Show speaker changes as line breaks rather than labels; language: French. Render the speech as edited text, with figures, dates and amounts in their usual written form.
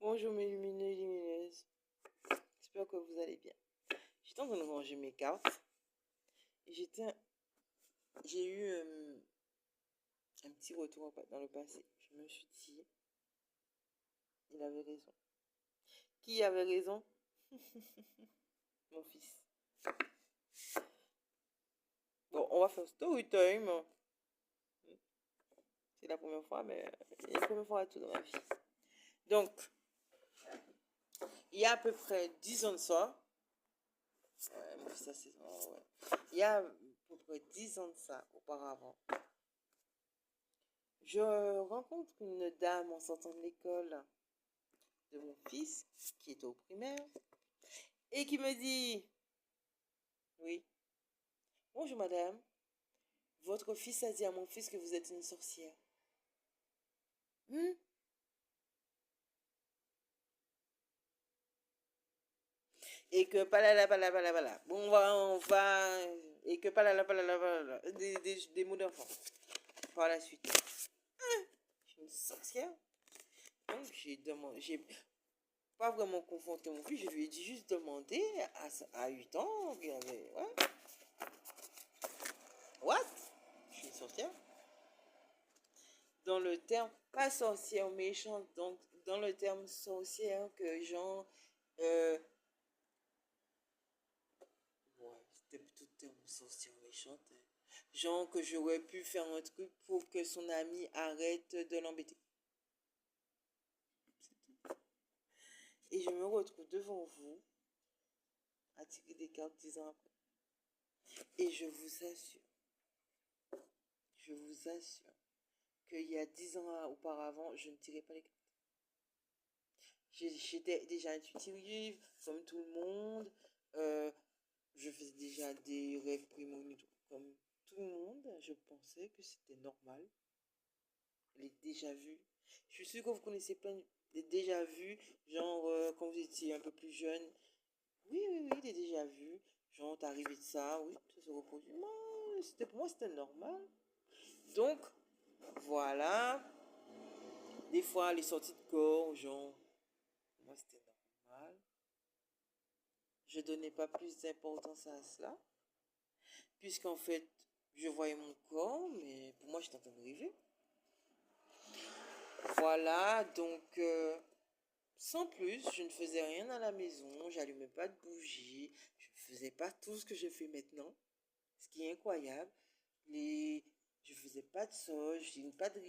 Bonjour mes lumineux et lumineuses, j'espère que vous allez bien. J'étais en train de ranger mes cartes et j'ai eu un petit retour dans le passé. Je me suis dit, il avait raison. Qui avait raison? Mon fils. Bon, on va faire story time. C'est la première fois, mais c'est la première fois à tout dans ma vie. Donc, il y a à peu près 10 ans de ça. Ouais, mon fils a 16 ans, ouais. Il y a à peu près 10 ans de ça auparavant. Je rencontre une dame en sortant de l'école de mon fils, qui est au primaire, et qui me dit, oui, bonjour madame, votre fils a dit à mon fils que vous êtes une sorcière. Hmm? Et que palala. Bon, et que palala, des mots d'enfant. Par la suite, je suis une sorcière. Donc, j'ai pas vraiment confronté mon fils, je lui ai dit juste demander à 8 ans, il avait, ouais, what? Je suis une sorcière? Dans le terme, pas sorcière méchante, donc dans le terme sorcière que genre, ouais, c'était plutôt le terme sorcière méchante, hein. Genre que j'aurais pu faire un truc pour que son ami arrête de l'embêter. Et je me retrouve devant vous à tirer des cartes 10 ans après. Et je vous assure qu'il y a 10 ans auparavant, je ne tirais pas les cartes. J'étais déjà intuitive, comme tout le monde. Je faisais déjà des rêves prémonitoires, comme tout le monde. Je pensais que c'était normal. Les déjà vus. Je suis sûre que vous connaissez plein des déjà vus, genre quand vous étiez un peu plus jeune. Oui, des déjà vus. Genre, t'es arrivé de ça, oui, ça se reproduit. Moi, pour moi, c'était normal. Donc, voilà. Des fois, les sorties de corps, genre, pour moi, c'était normal. Je donnais pas plus d'importance à cela, puisqu'en fait, je voyais mon corps, mais pour moi, j'étais en train de rêver. Voilà, donc, sans plus, je ne faisais rien à la maison, j'allumais pas de bougie, je ne faisais pas tout ce que je fais maintenant, ce qui est incroyable. Je faisais pas de sauge, pas de